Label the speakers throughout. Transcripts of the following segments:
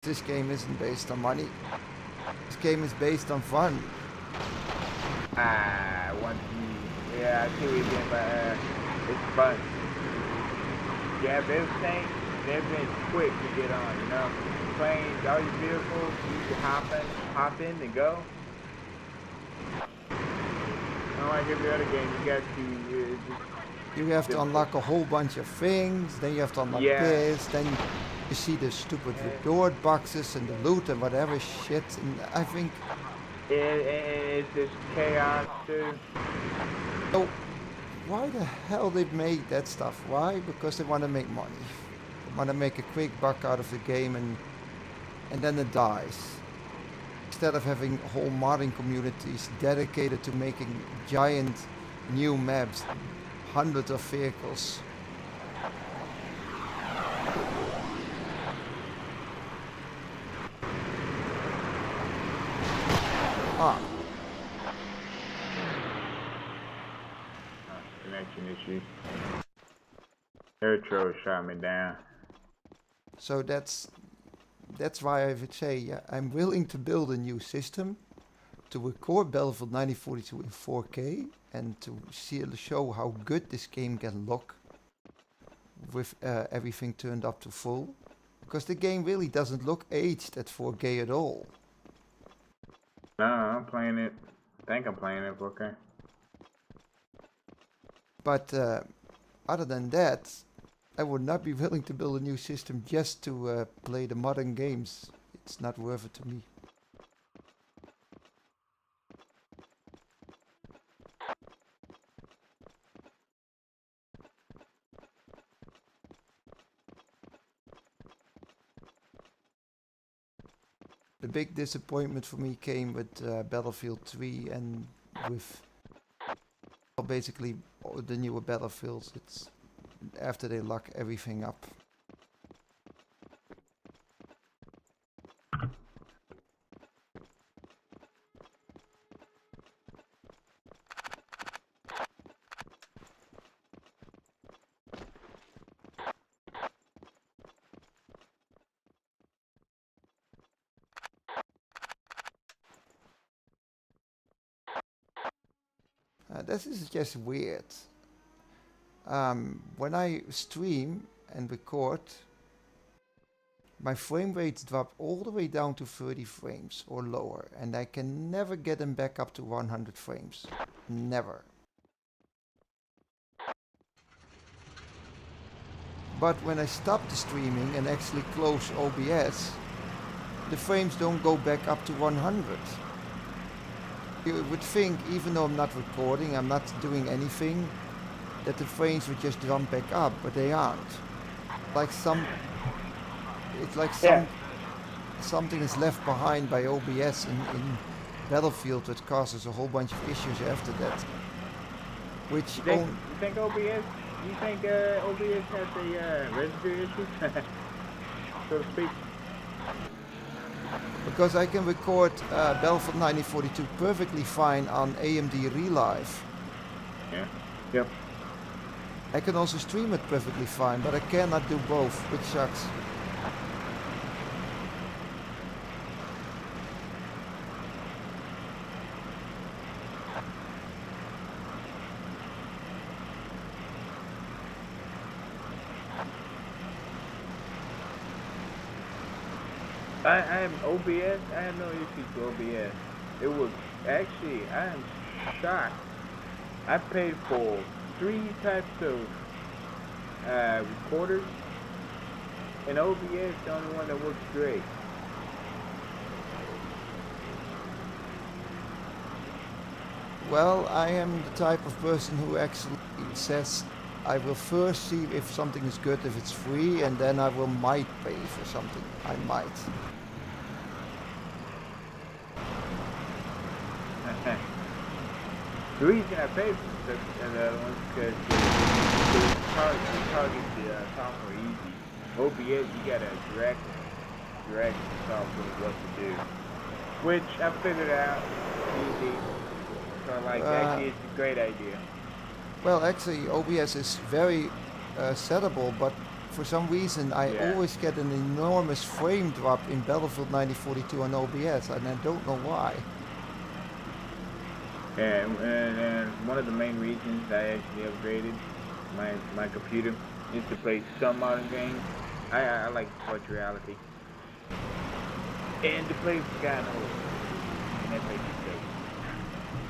Speaker 1: This game isn't based on money. This game is based on fun.
Speaker 2: Once you, yeah, I see what you're getting, but it's fun. Yeah, they've been quick to get on, you know. Planes, all your vehicles, you can hop in and go. Unlike every other game, you got to
Speaker 1: You have to unlock a whole bunch of things, then you have to unlock
Speaker 2: yeah,
Speaker 1: this, then you see the stupid reward boxes and the loot and whatever shit, and I think...
Speaker 2: it's just chaos too.
Speaker 1: So, why the hell they made that stuff? Why? Because they want to make money. They want to make a quick buck out of the game and then it dies. Instead of having whole modding communities dedicated to making giant new maps, hundreds of vehicles.
Speaker 2: Connection issue. Air Troll shot me down.
Speaker 1: So that's why I would say, yeah, I'm willing to build a new system to record Battlefield 1942 in 4K and to show how good this game can look with everything turned up to full. Because the game really doesn't look aged at 4K at all.
Speaker 2: No, I'm playing it. I think I'm playing it 4K.
Speaker 1: But other than that, I would not be willing to build a new system just to play the modern games. It's not worth it to me. The big disappointment for me came with Battlefield 3 and with basically the newer Battlefields. It's after they lock everything up. This is just weird. When I stream and record, my frame rates drop all the way down to 30 frames or lower, and I can never get them back up to 100 frames. Never. But when I stop the streaming and actually close OBS, the frames don't go back up to 100. You would think, even though I'm not recording, I'm not doing anything, that the frames would just jump back up, but they aren't. It's like something is left behind by OBS in Battlefield that causes a whole bunch of issues after that. Which
Speaker 2: you think OBS? You think OBS has a residue issue, so to speak?
Speaker 1: Because I can record Battlefield 1942 perfectly fine on AMD Relive.
Speaker 2: Yeah. Yep.
Speaker 1: I can also stream it perfectly fine, but I cannot do both, which sucks.
Speaker 2: I have OBS. I have no issues with OBS. It was actually, I am shocked. I paid for 3 types of recorders, and OBS is the only one that works great.
Speaker 1: Well, I am the type of person who actually says I will first see if something is good, if it's free, and then I might pay for something. I might.
Speaker 2: The reason I paid for the other ones because the target the software easy. OBS, you gotta direct the software what to do, which I figured out easy. So actually, it's a great idea.
Speaker 1: Well, actually, OBS is very settable, but for some reason, I
Speaker 2: Yeah.
Speaker 1: always get an enormous frame drop in Battlefield 1942 on OBS, and I don't know why.
Speaker 2: And one of the main reasons I actually upgraded my computer is to play some modern games. I like virtual reality. And to play Forgotten Hope. And that makes it safe.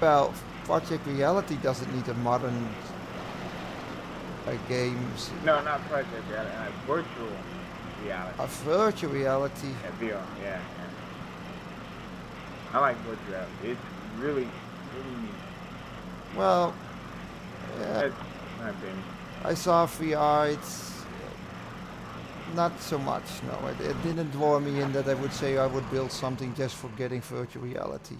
Speaker 1: Well, Project Reality doesn't need a modern games.
Speaker 2: No, not Project Reality, virtual reality.
Speaker 1: A virtual reality.
Speaker 2: Yeah, VR, yeah. I like virtual reality. It's really, really neat.
Speaker 1: Well, yeah,
Speaker 2: That's my opinion.
Speaker 1: I saw VR. It's not so much. No, it didn't draw me in that I would say I would build something just for getting virtual reality.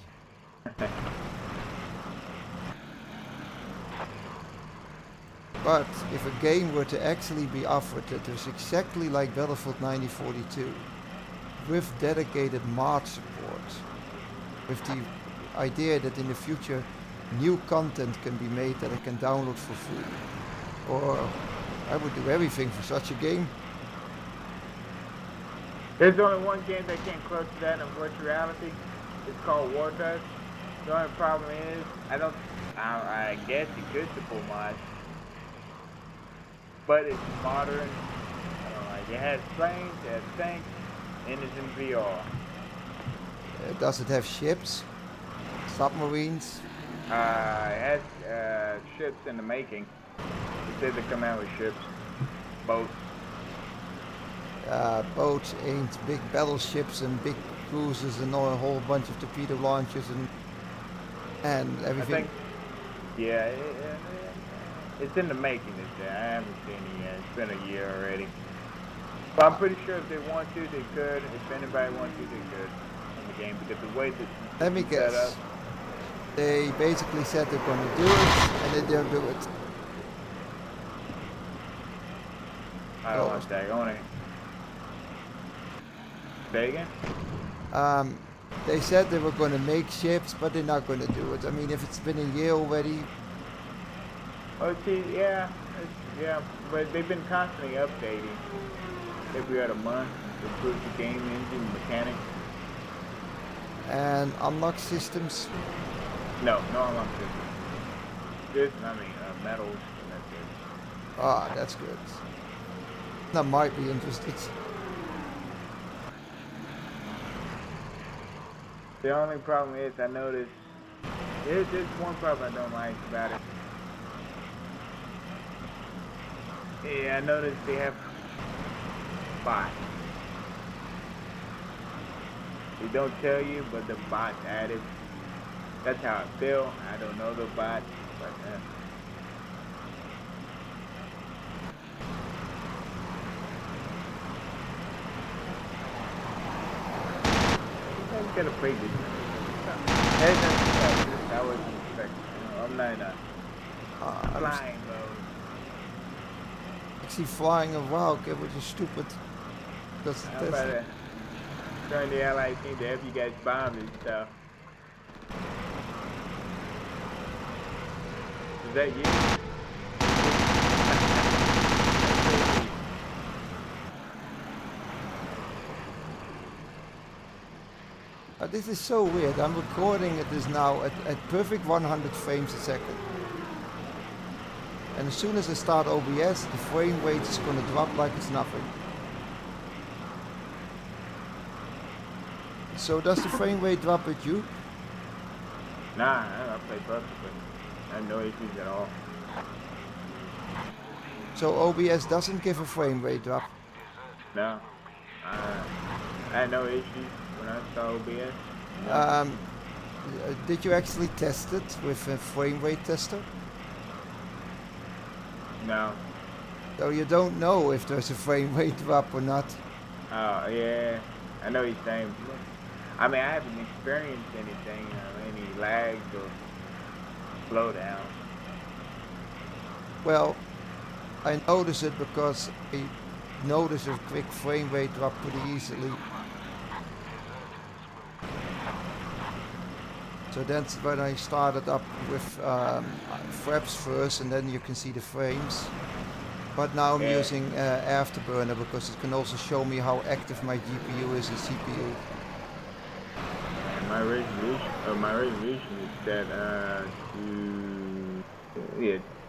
Speaker 1: But if a game were to actually be offered that is exactly like Battlefield 1942, with dedicated mod support, with the idea that in the future new content can be made that I can download for free, or I would do everything for such a game.
Speaker 2: There's only one game that came close to that in virtual reality. It's called War Dust. The only problem is, I guess you could support mods, but it's modern. I don't like it. Has planes, it has tanks, and it's in VR.
Speaker 1: Does it have ships, submarines?
Speaker 2: It has ships in the making. It said they come out with ships, boats.
Speaker 1: Boats ain't big battleships and big cruisers and a whole bunch of torpedo launchers and everything.
Speaker 2: Yeah, it's in the making. I haven't seen it yet. It's been a year already. But I'm pretty sure if they want to, they could. If anybody wants to, they could in the game, because the way that
Speaker 1: Let me guess.
Speaker 2: set up,
Speaker 1: They basically said they're going to do it, and they don't do it.
Speaker 2: I don't want that. I want to. Say again?
Speaker 1: They said they were going to make ships, but they're not going to do it. I mean, if it's been a year already.
Speaker 2: Oh, see, yeah, but they've been constantly updating every other month to improve the game engine mechanics.
Speaker 1: And unlock systems.
Speaker 2: No unlock systems. Just, metals, and that's it.
Speaker 1: Ah, that's good. That might be interested.
Speaker 2: The only problem is, I noticed, there's one problem I don't like about it. Yeah, I noticed they have bots. They don't tell you, but the bot's added. That's how I feel. I don't know the bot, but I'm gonna play this. I wasn't expecting. I'm not in a flying mode.
Speaker 1: Actually flying around, okay, which is stupid. Because
Speaker 2: I'm about to join the allied team to help you guys bomb and stuff. Is that you?
Speaker 1: This is so weird. I'm recording this now at perfect 100 frames a second. And as soon as I start OBS, the frame rate is going to drop like it's nothing. So does the frame rate drop with you?
Speaker 2: Nah, I play perfectly. I have no issues at all.
Speaker 1: So OBS doesn't give a frame rate drop?
Speaker 2: No. I had no issues when I saw OBS. No.
Speaker 1: Did you actually test it with a frame rate tester?
Speaker 2: No.
Speaker 1: So you don't know if there's a frame rate drop or not?
Speaker 2: Oh, yeah. I know what you're saying. I mean, I haven't experienced anything, any lags or slowdown.
Speaker 1: Well, I notice it because I notice a quick frame rate drop pretty easily. So that's when I started up with fraps first, and then you can see the frames. But now I'm
Speaker 2: And,
Speaker 1: using Afterburner because it can also show me how active my GPU is and CPU.
Speaker 2: and my resolution is set to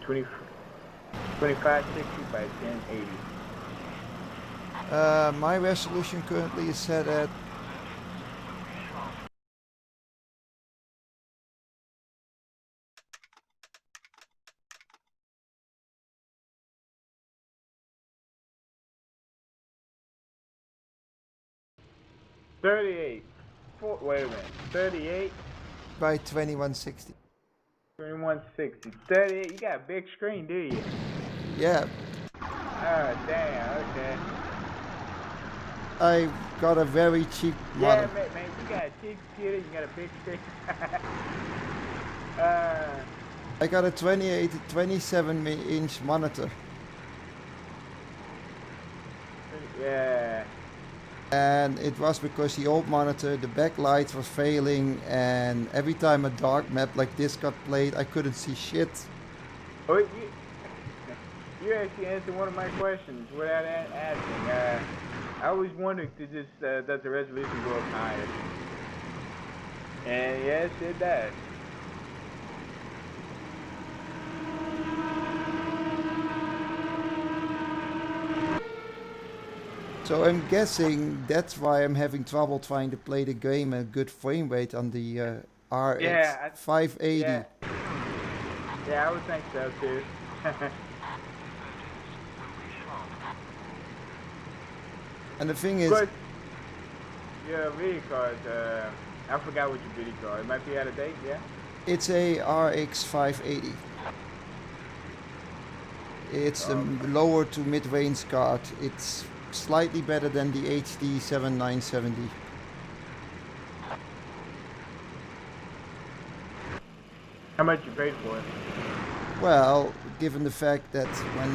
Speaker 2: 2560 by 1080.
Speaker 1: My resolution currently is set at
Speaker 2: 38. Wait a minute. 38.
Speaker 1: by 2160.
Speaker 2: 2160. 38. You got a big screen, do you?
Speaker 1: Yeah.
Speaker 2: Oh, damn. Okay.
Speaker 1: I got a very cheap
Speaker 2: Yeah,
Speaker 1: model.
Speaker 2: man, you got a cheap computer. You got a big screen.
Speaker 1: I got a 27-inch monitor.
Speaker 2: Yeah.
Speaker 1: And it was because the old monitor, the backlight was failing, and every time a dark map like this got played, I couldn't see shit.
Speaker 2: Oh, you actually answered one of my questions without asking. I always wondered does the resolution go up higher? And yes, it does.
Speaker 1: So I'm guessing that's why I'm having trouble trying to play the game at good frame rate on the RX 580.
Speaker 2: Yeah, I would think so too.
Speaker 1: And the thing
Speaker 2: Of
Speaker 1: is,
Speaker 2: course, your video card, I forgot what your video card. It might be out of date, yeah?
Speaker 1: it's a RX 580. It's a lower to mid-range card. It's slightly better than the HD 7970.
Speaker 2: How much you paid for it?
Speaker 1: Well, given the fact that when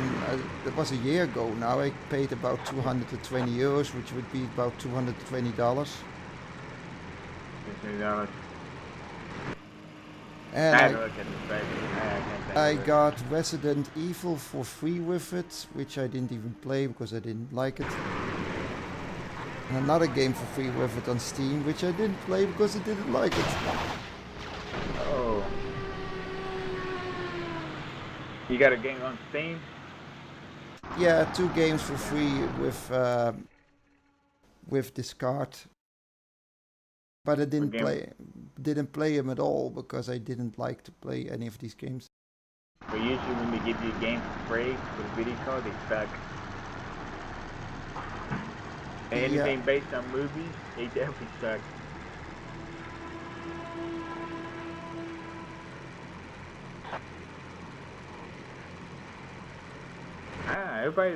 Speaker 1: it was a year ago now, I paid about 220 euros, which would be about $220.
Speaker 2: $15.
Speaker 1: And
Speaker 2: I look at the spec.
Speaker 1: I got Resident Evil for free with it, which I didn't even play because I didn't like it. And another game for free with it on Steam, which I didn't play because I didn't like it.
Speaker 2: Oh. You got a game on Steam?
Speaker 1: Yeah, 2 games for free with this card. But I didn't play them at all because I didn't like to play any of these games.
Speaker 2: But usually when they give you a game for free with a video card, they suck. And anything based on movies, they definitely suck.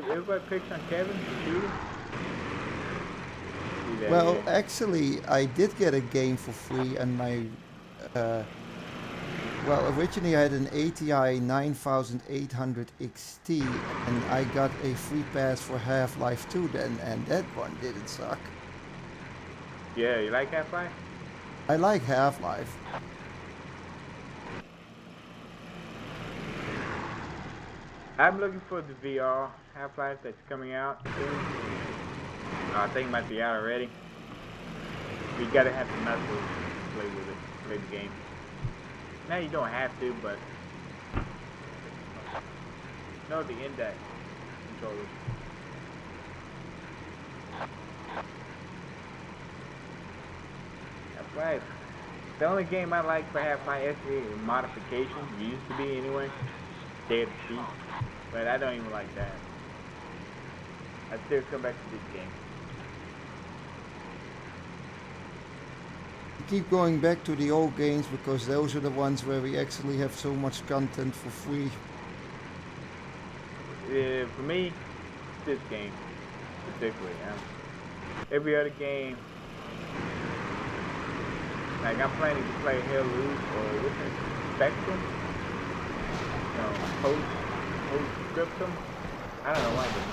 Speaker 2: Everybody picks on Kevin the shooter.
Speaker 1: Well, actually, I did get a game for free, and my well, originally I had an ATI 9800 XT, and I got a free pass for Half-Life 2 then, and that one didn't suck.
Speaker 2: Yeah, you like Half-Life?
Speaker 1: I like Half-Life.
Speaker 2: I'm looking for the VR Half-Life that's coming out soon. I think it might be out already. You gotta have the muscles to play with it, play the game. Now you don't have to, but no, the index controllers. Half-Life. The only game I like for Half-Life is modification. Used to be anyway. Dead cheap. But I don't even like that. I still come back to this game.
Speaker 1: Keep going back to the old games because those are the ones where we actually have so much content for free.
Speaker 2: For me, this game particularly. Every other game, like I'm planning to play Hell Loose or what's it, Spectrum? Post-Scriptum? I don't know why, but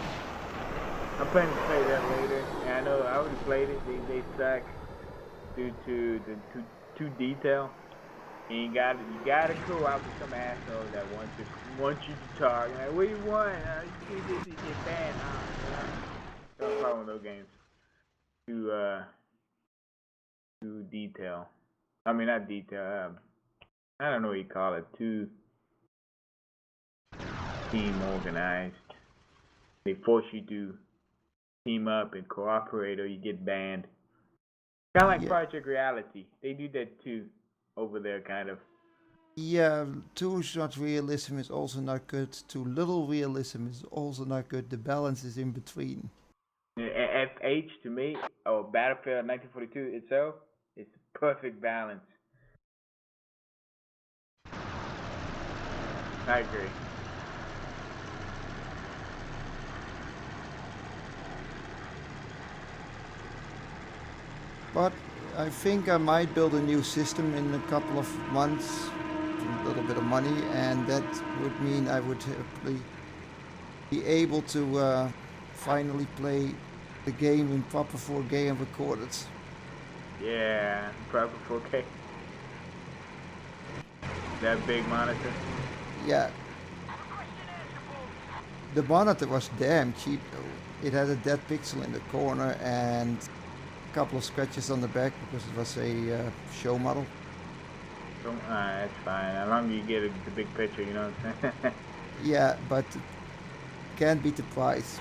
Speaker 2: I'm planning to play that later. And I know I already played it. They suck due to the too detail. You gotta go out with some asshole that wants you to talk. Like, what do you want? You do this, you get banned. Don't play one of those games. Too detail. I mean, not detail. I don't know what you call it. Too team organized. They force you to team up and cooperate, or you get banned. Kind of like
Speaker 1: Yeah.
Speaker 2: Project Reality. They do that too over there, kind of.
Speaker 1: Yeah, too much realism is also not good. Too little realism is also not good. The balance is in between.
Speaker 2: FH to me, or Battlefield 1942 itself, it's perfect balance. I agree.
Speaker 1: But I think I might build a new system in a couple of months, a little bit of money, and that would mean I would be able to finally play the game in proper 4K and record it.
Speaker 2: Yeah, proper 4K. That big monitor.
Speaker 1: Yeah. The monitor was damn cheap though. It had a dead pixel in the corner and a couple of scratches on the back because it was a show model.
Speaker 2: That's fine. As long as you get the big picture, you know what I'm saying?
Speaker 1: Yeah, but can't beat the price.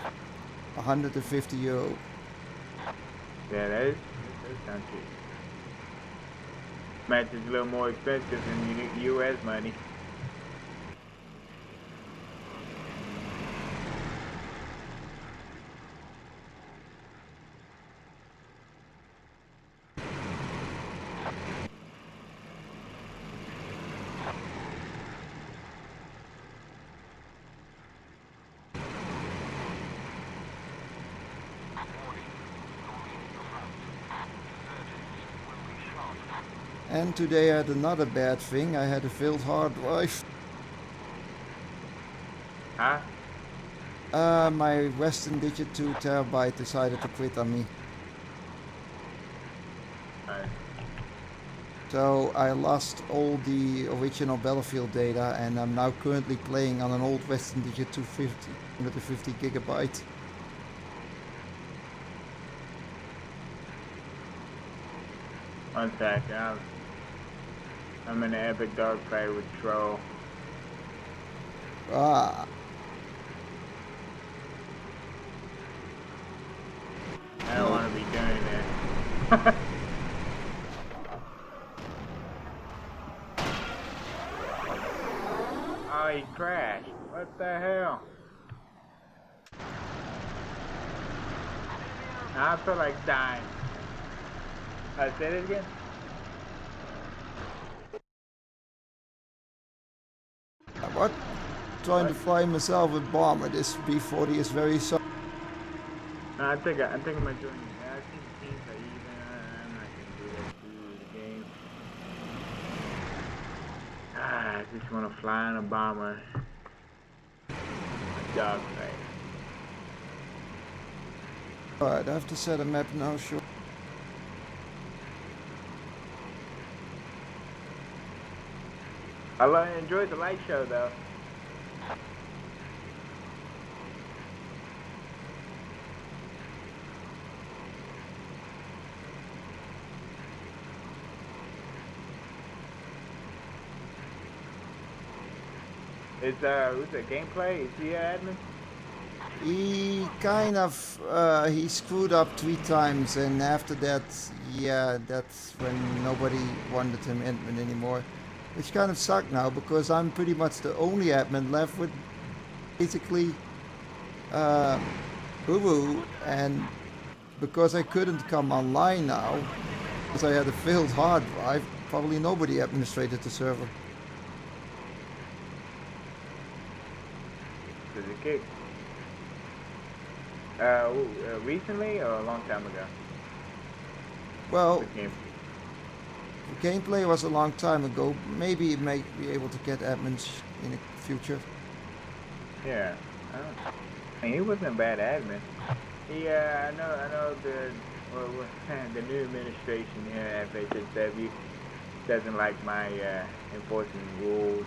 Speaker 1: €150.
Speaker 2: Yeah, that sounds cheap. Match is a little more expensive than US money.
Speaker 1: And today I had another bad thing. I had a failed hard drive.
Speaker 2: Huh?
Speaker 1: My Western Digit 2 terabyte decided to quit on me. So I lost all the original Battlefield data and I'm now currently playing on an old Western Digit 250, 150 gigabyte.
Speaker 2: One second. I'm in an epic dogfight with Troll.
Speaker 1: Ah.
Speaker 2: I don't want to be doing that. Oh, he crashed. What the hell? I feel like dying. Say it again?
Speaker 1: What? Trying to fly myself a bomber. This B-40 is very soft.
Speaker 2: No, I think I'm joining. I think the teams are even. I'm not gonna do that to the game. I just want to fly in a bomber. Dogfight.
Speaker 1: Alright, I have to set a map now, sure.
Speaker 2: I enjoyed the light show though. Who's the gameplay? Is he admin?
Speaker 1: He kind of, he screwed up 3 times and after that, yeah, that's when nobody wanted him admin anymore. Which kind of sucked now because I'm pretty much the only admin left with basically Boo-Boo, and because I couldn't come online now, because I had a failed hard drive, probably nobody administrated the server.
Speaker 2: Does it kick? Recently or a long time ago?
Speaker 1: Well,
Speaker 2: The
Speaker 1: gameplay was a long time ago. Maybe it may be able to get admins in the future.
Speaker 2: Yeah. I mean, he wasn't a bad admin. Yeah, I know the the new administration here at fhsw. doesn't like my enforcing rules.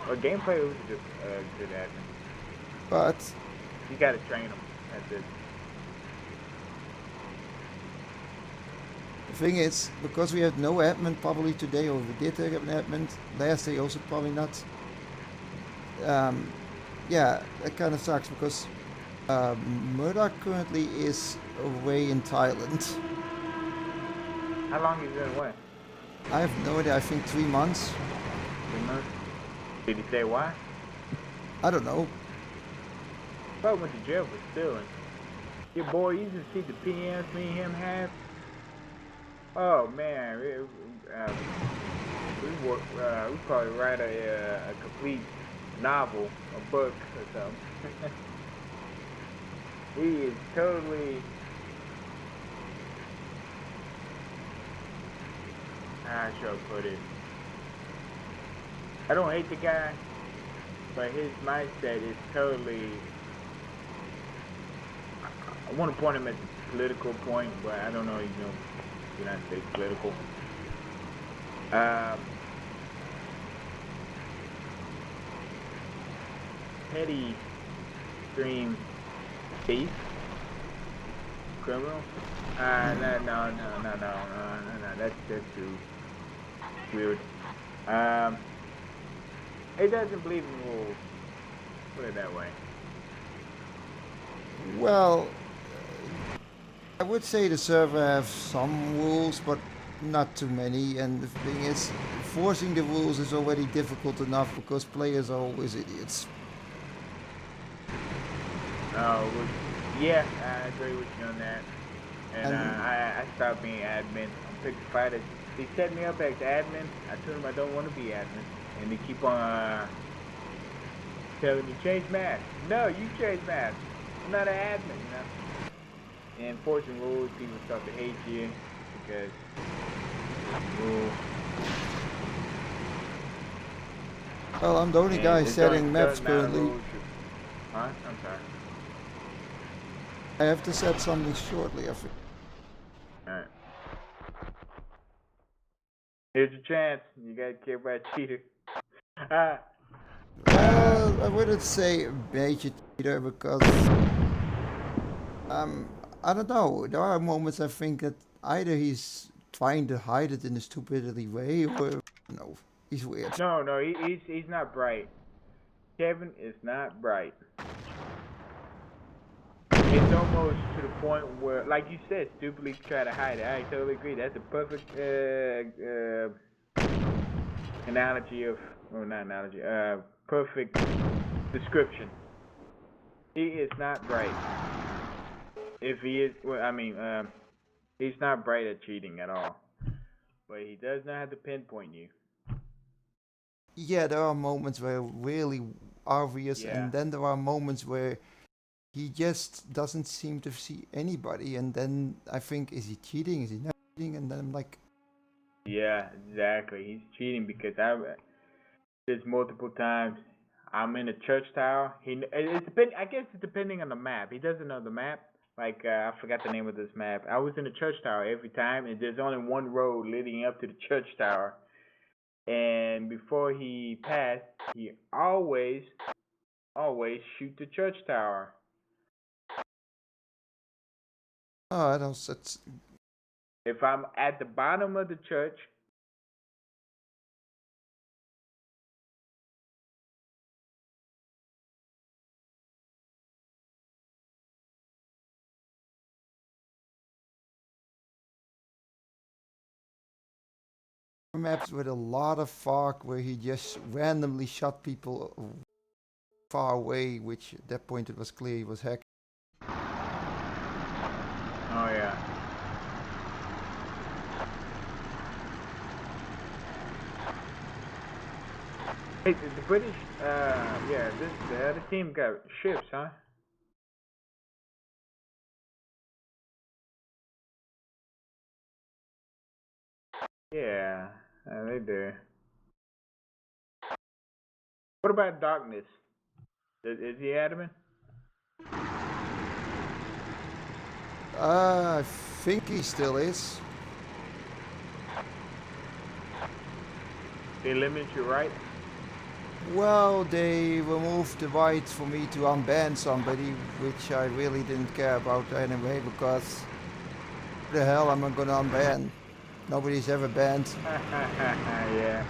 Speaker 2: Or gameplay was good admin.
Speaker 1: But
Speaker 2: You gotta train them. That's it.
Speaker 1: the thing is, because we had no admin probably today, or we did have an admin last day, also probably not. Yeah, that kind of sucks because Murdoch currently is away in Thailand.
Speaker 2: How long has he been away?
Speaker 1: I have no idea. I think 3 months.
Speaker 2: 3 months? Did he say why?
Speaker 1: I don't know.
Speaker 2: Probably went to jail for stealing. Yeah, boy, you just see the PMs me and him have. Oh man, we probably write a complete novel, a book or something. He is totally. How should I put it? I don't hate the guy, but his mindset is totally. I want to point him at the political point, but I don't know, United States political. Petty, extreme thief, criminal. No, that's too weird. He doesn't believe in rules. Put it that way.
Speaker 1: Well, I would say the server have some rules, but not too many. And the thing is, enforcing the rules is already difficult enough because players are always idiots.
Speaker 2: Yeah, I agree with you on that. And I stopped being admin. I'm pick fighters. They set me up as admin. I told them I don't want to be admin, and they keep on telling me change maps. No, you change maps. I'm not an admin, And enforcing rules, people start to hate you because rules.
Speaker 1: Well, I'm the only guy setting maps currently.
Speaker 2: Huh? I'm sorry.
Speaker 1: I have to set something shortly, I think.
Speaker 2: Alright. Here's your chance. You gotta care about cheater.
Speaker 1: Well, I wouldn't say major cheater because I don't know. There are moments I think that either he's trying to hide it in a stupidity way, or no, he's weird.
Speaker 2: No, he's not bright. Kevin is not bright. It's almost to the point where, like you said, stupidly try to hide it. I totally agree. That's a perfect analogy of, well, not analogy, perfect description. He is not bright. If he is, well, I mean, he's not bright at cheating at all. But he does not have to pinpoint you.
Speaker 1: Yeah, there are moments where really obvious,
Speaker 2: Yeah.
Speaker 1: and then there are moments where he just doesn't seem to see anybody, and then I think, is he cheating? Is he not cheating? And then I'm like,
Speaker 2: yeah, exactly. He's cheating because there's multiple times I'm in a church tower. I guess it's depending on the map. He doesn't know the map. Like I forgot the name of this map. I was in a church tower every time, and there's only one road leading up to the church tower. And before he passed, he always shoot the church tower.
Speaker 1: oh, that's
Speaker 2: If I'm at the bottom of the church,
Speaker 1: maps with a lot of fog where he just randomly shot people far away, which at that point it was clear he was hacked.
Speaker 2: oh yeah. Hey, the British, the other team got ships, huh? Yeah, they do. What about Darkness? Is he adamant?
Speaker 1: I think he still is.
Speaker 2: They limit your right?
Speaker 1: Well, they removed the right for me to unban somebody, which I really didn't care about anyway, because the hell am I gonna unban? Nobody's ever banned.
Speaker 2: Yeah.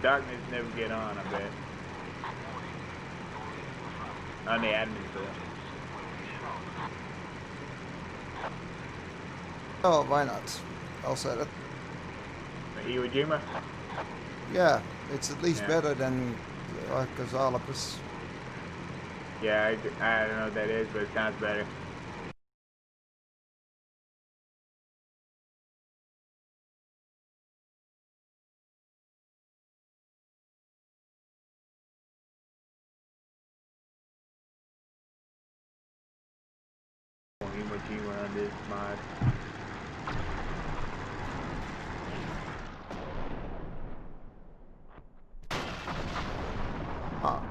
Speaker 2: Darkness never get on, I bet. On the admin tool.
Speaker 1: Oh, why not? I'll set it.
Speaker 2: Iwo Jima?
Speaker 1: Yeah, it's at least
Speaker 2: Yeah.
Speaker 1: better than Arcazalopus.
Speaker 2: Yeah, I don't know what that is, but it sounds better. Iwo Jima on this mod.
Speaker 1: Ah.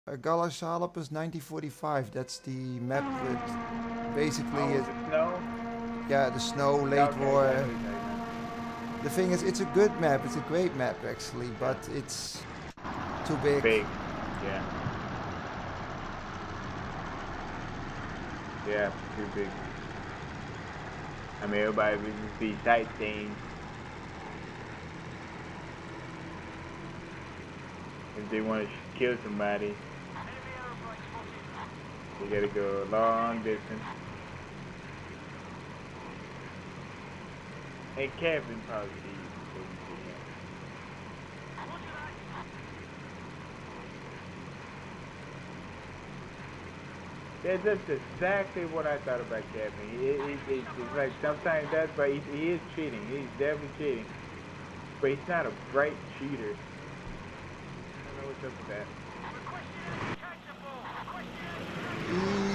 Speaker 1: Galasalopus 1945, that's the map with basically
Speaker 2: Oh,
Speaker 1: it,
Speaker 2: the snow?
Speaker 1: yeah, the snow, late
Speaker 2: Okay,
Speaker 1: war.
Speaker 2: yeah, I know what you're talking about.
Speaker 1: The thing is, it's a good map, it's a great map actually, but it's too big.
Speaker 2: Big. Yeah. Yeah, too big. I mean, everybody would just be sightseeing. If they want to kill somebody, they gotta go a long distance. And Kevin probably sees before we see him. Yeah, that's exactly what I thought about Kevin. It's like sometimes that's, but he is cheating. He's definitely cheating. But he's not a bright cheater. I don't know what's up with that.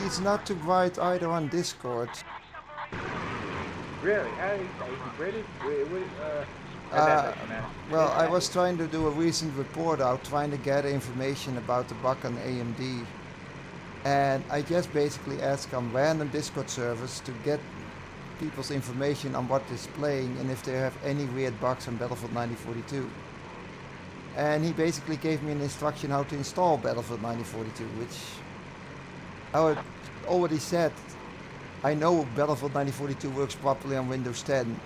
Speaker 1: He's not too bright either on Discord.
Speaker 2: Really? How is he British? That
Speaker 1: Uh,
Speaker 2: doesn't matter.
Speaker 1: well, I was trying to do a recent report out, trying to gather information about the bug on AMD. And I just basically ask on random Discord servers to get people's information on what is playing and if they have any weird bugs on Battlefield 1942. And he basically gave me an instruction how to install Battlefield 1942, which I already said. I know Battlefield 1942 works properly on Windows 10.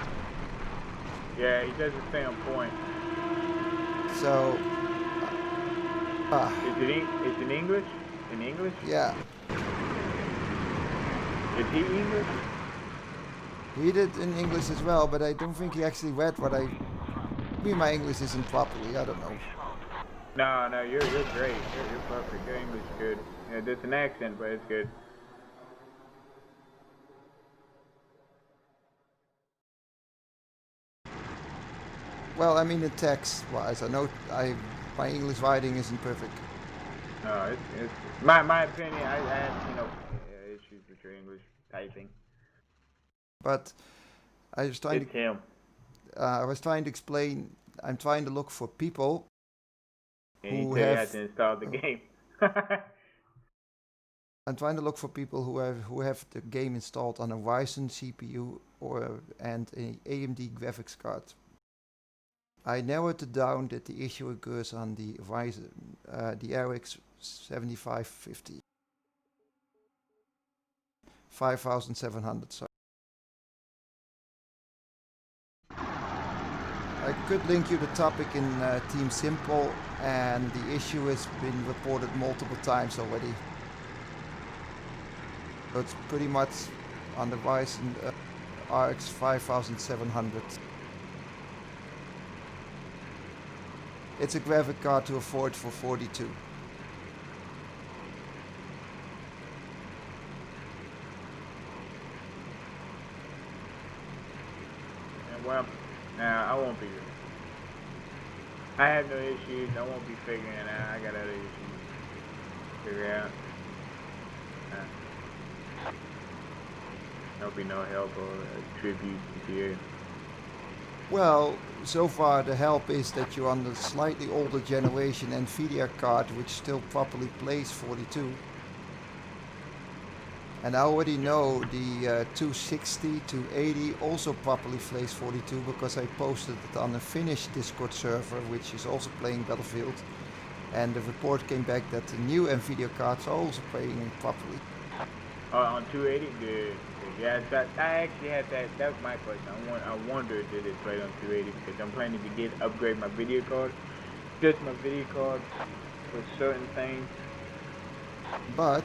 Speaker 2: Yeah, he doesn't stay on point.
Speaker 1: So,
Speaker 2: It's in English? In English?
Speaker 1: yeah.
Speaker 2: Is he English?
Speaker 1: He did in English as well, but I don't think he actually read what I... Maybe my English isn't properly, I don't know.
Speaker 2: No, you're great. You're perfect. Your English is good. Yeah, there's an accent, but it's good.
Speaker 1: Well, I mean, the text-wise, I know my English writing isn't perfect.
Speaker 2: No, it's my opinion. I have issues with your English typing.
Speaker 1: But I was trying
Speaker 2: It's him.
Speaker 1: I was trying to explain. I'm trying to look for people
Speaker 2: And he
Speaker 1: who
Speaker 2: said you
Speaker 1: have.
Speaker 2: had to install the game.
Speaker 1: I'm trying to look for people who have the game installed on a Ryzen CPU and a AMD graphics card. I narrowed it down that the issue occurs on the Ryzen, the RX 7550, 5700. So I could link you the topic in Team Simple, and the issue has been reported multiple times already. So it's pretty much on the Ryzen RX 5700. It's a graphic card to afford for 42.
Speaker 2: And well, I won't be. I have no issues. I won't be figuring it out. I got other issues to figure out. There'll be no help or tribute here.
Speaker 1: Well, so far the help is that you're on the slightly older generation Nvidia card which still properly plays 42. And I already know the 260, 280 also properly plays 42 because I posted it on a Finnish Discord server which is also playing Battlefield. And the report came back that the new Nvidia cards are also playing properly.
Speaker 2: On 280, good. Yeah, I actually had that. That was my question. I wondered did it play on 280 because I'm planning to upgrade my video card. Just my video card for certain things.
Speaker 1: But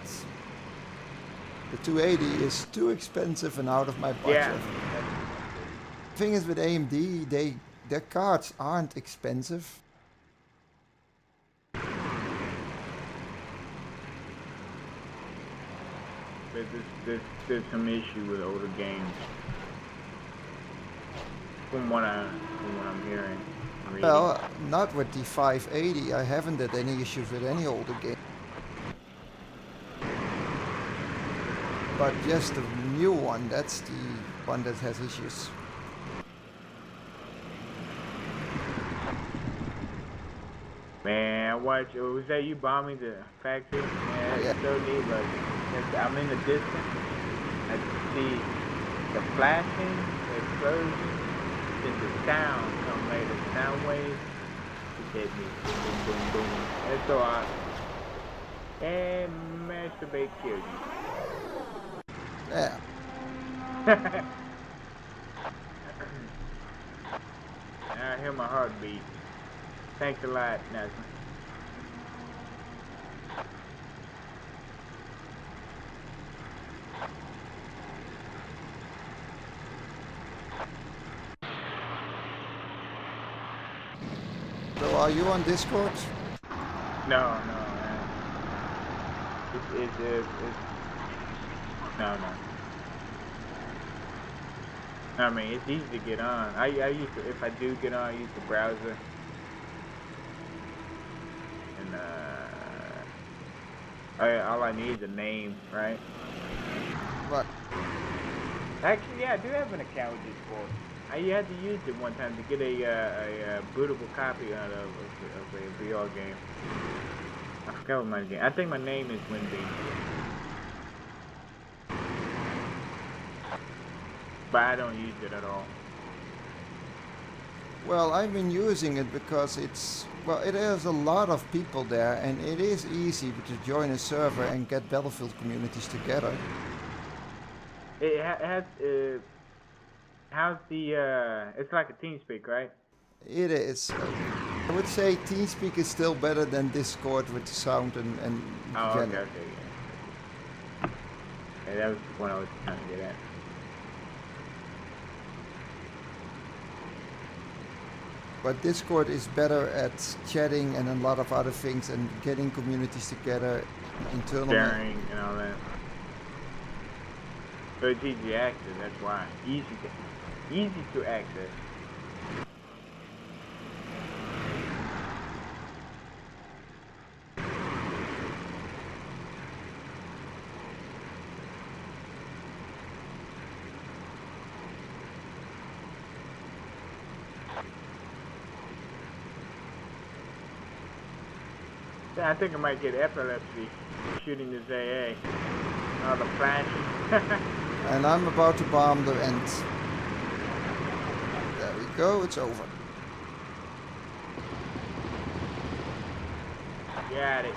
Speaker 1: the 280 is too expensive and out of my budget.
Speaker 2: Yeah.
Speaker 1: The thing is with AMD, their cards aren't expensive.
Speaker 2: But there's some issue with older games. From what I'm hearing.
Speaker 1: Well, not with the 580. I haven't had any issues with any older game. But just the new one, that's the one that has issues.
Speaker 2: Man, was that you bombing the factory? Man, that's so neat. Like, I'm in the distance. I can see the flashing, the explosion, then the sound come later. The sound waves. It hit me. Boom, boom, boom, boom. That's so awesome. And masturbate killed you.
Speaker 1: Yeah.
Speaker 2: I hear my heartbeat. Thanks a lot, Nazma.
Speaker 1: So are you on Discord?
Speaker 2: No, man. No. I mean, it's easy to get on. I used to, if I do get on, I use the browser. And, all I need is a name, right?
Speaker 1: What?
Speaker 2: Actually, yeah, I do have an account with Discord. I had to use it one time to get a bootable copy of a VR game. I forgot what my game. I think my name is Windbeam. But I don't use it at all.
Speaker 1: Well, I've been using it because it has a lot of people there and it is easy to join a server and get Battlefield communities together.
Speaker 2: It has, how's the, it's like a TeamSpeak, right?
Speaker 1: It is. I would say TeamSpeak is still better than Discord with the sound and
Speaker 2: Oh, okay. Yeah, that was the point I was trying to get at.
Speaker 1: But Discord is better at chatting and a lot of other things and getting communities together internally.
Speaker 2: Sharing and all that. So it's easy to access, that's why. Easy to access. Yeah, I think I might get epilepsy shooting this AA. All the flashing.
Speaker 1: And I'm about to bomb the end. There we go, it's over.
Speaker 2: Got it.